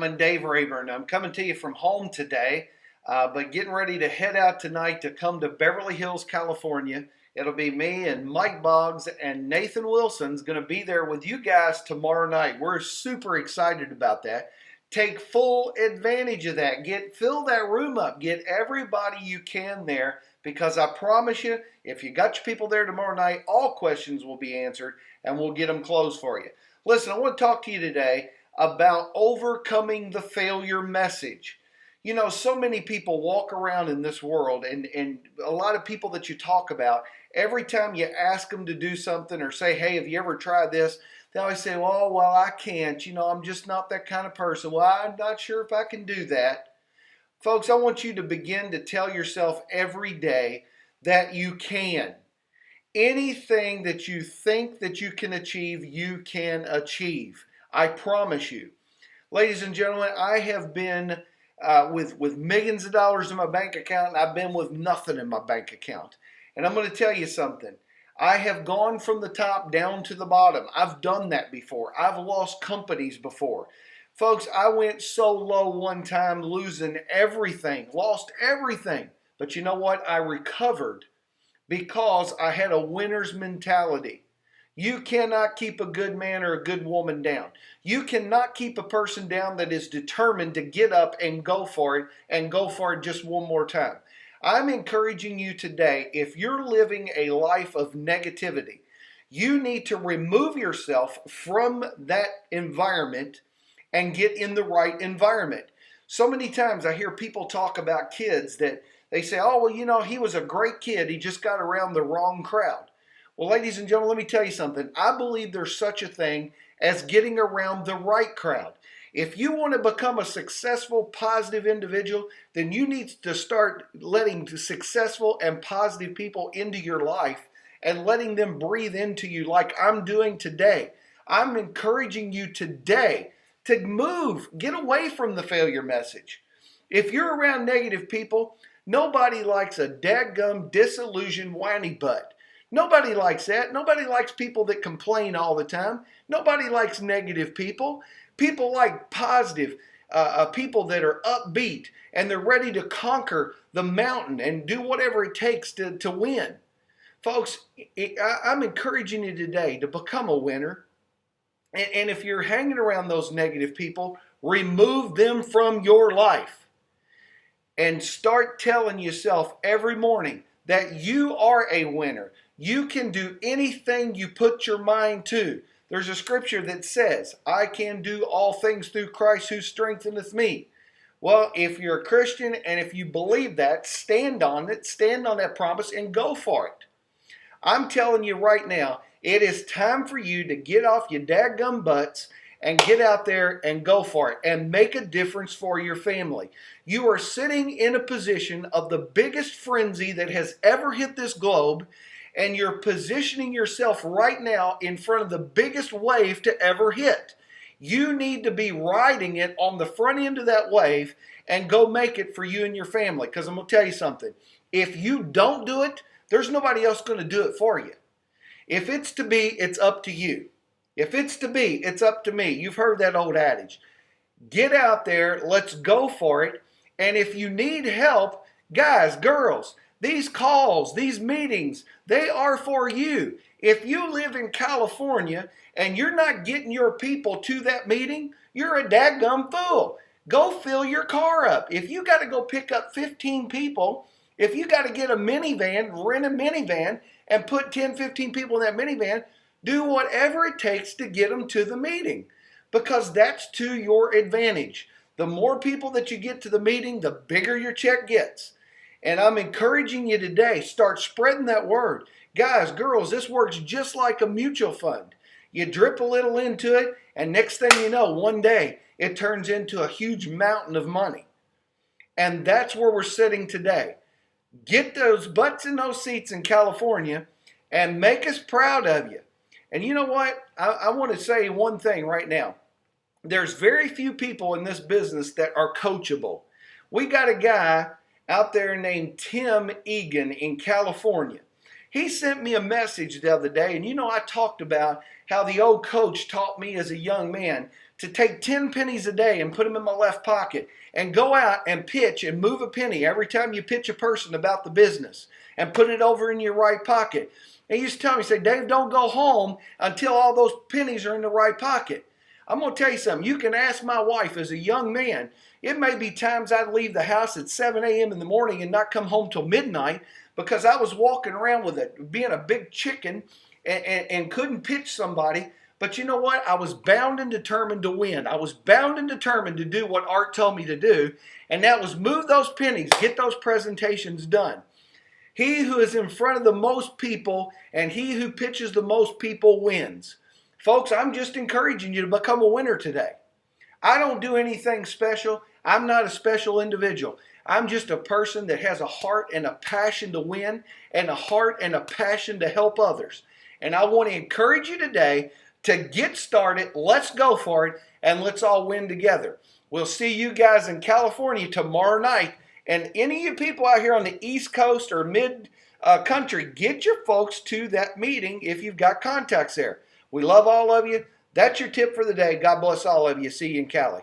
I'm Dave Rayburn. I'm coming to you from home today, but getting ready to head out tonight to come to Beverly Hills, California. It'll be me and Mike Boggs and Nathan Wilson's going to be there with you guys tomorrow night. We're super excited about that. Take full advantage of that. Fill that room up. Get everybody you can there, because I promise you, if you got your people there tomorrow night, all questions will be answered and we'll get them closed for you. Listen, I want to talk to you today about overcoming the failure message. You know, so many people walk around in this world, and a lot of people that you talk about, every time you ask them to do something or say, hey, have you ever tried this? They always say, well, I can't. You know, I'm just not that kind of person. Well, I'm not sure if I can do that. Folks, I want you to begin to tell yourself every day that you can. Anything that you think that you can achieve, you can achieve. I promise you. Ladies and gentlemen, I have been with millions of dollars in my bank account, and I've been with nothing in my bank account. And I'm going to tell you something. I have gone from the top down to the bottom. I've done that before. I've lost companies before. Folks, I went so low one time, losing everything, lost everything. But you know what? I recovered because I had a winner's mentality. You cannot keep a good man or a good woman down. You cannot keep a person down that is determined to get up and go for it, and go for it just one more time. I'm encouraging you today, if you're living a life of negativity, you need to remove yourself from that environment and get in the right environment. So many times I hear people talk about kids that they say, oh, well, you know, he was a great kid. He just got around the wrong crowd. Well, ladies and gentlemen, let me tell you something. I believe there's such a thing as getting around the right crowd. If you want to become a successful, positive individual, then you need to start letting successful and positive people into your life and letting them breathe into you like I'm doing today. I'm encouraging you today to move, get away from the failure message. If you're around negative people, nobody likes a dadgum, disillusioned, whiny butt. Nobody likes that. Nobody likes people that complain all the time. Nobody likes negative people. People like positive people that are upbeat and they're ready to conquer the mountain and do whatever it takes to win. Folks, I'm encouraging you today to become a winner. And if you're hanging around those negative people, remove them from your life. And start telling yourself every morning that you are a winner. You can do anything you put your mind to. There's a scripture that says, I can do all things through Christ who strengtheneth me. Well, if you're a Christian and if you believe that, stand on it, stand on that promise and go for it. I'm telling you right now, it is time for you to get off your dadgum butts and get out there and go for it and make a difference for your family. You are sitting in a position of the biggest frenzy that has ever hit this globe, and you're positioning yourself right now in front of the biggest wave to ever hit. You need to be riding it on the front end of that wave and go make it for you and your family. Because I'm going to tell you something. If you don't do it, there's nobody else going to do it for you. If it's to be, it's up to you. If it's to be, it's up to me. You've heard that old adage. Get out there, let's go for it. And if you need help, guys, girls, these calls, these meetings, they are for you. If you live in California and you're not getting your people to that meeting, you're a dadgum fool. Go fill your car up. If you got to go pick up 15 people, if you got to get a minivan, rent a minivan, and put 10, 15 people in that minivan, do whatever it takes to get them to the meeting, because that's to your advantage. The more people that you get to the meeting, the bigger your check gets. And I'm encouraging you today, start spreading that word. Guys, girls, this works just like a mutual fund. You drip a little into it, and next thing you know, one day, it turns into a huge mountain of money. And that's where we're sitting today. Get those butts in those seats in California and make us proud of you. And you know what? I want to say one thing right now. There's very few people in this business that are coachable. We got a guy out there named Tim Egan in California. He sent me a message the other day, and you know, I talked about how the old coach taught me as a young man to take 10 pennies a day and put them in my left pocket and go out and pitch and move a penny every time you pitch a person about the business and put it over in your right pocket. And he used to tell me, say, Dave, don't go home until all those pennies are in the right pocket. I'm going to tell you something. You can ask my wife as a young man. It may be times I'd leave the house at 7 a.m. in the morning and not come home till midnight because I was walking around with it, being a big chicken and couldn't pitch somebody. But you know what? I was bound and determined to win. I was bound and determined to do what Art told me to do, and that was move those pennies, get those presentations done. He who is in front of the most people and he who pitches the most people wins. Folks, I'm just encouraging you to become a winner today. I don't do anything special. I'm not a special individual. I'm just a person that has a heart and a passion to win and a heart and a passion to help others. And I want to encourage you today to get started. Let's go for it, and let's all win together. We'll see you guys in California tomorrow night. And any of you people out here on the East Coast or mid-country, get your folks to that meeting if you've got contacts there. We love all of you. That's your tip for the day. God bless all of you. See you in Cali.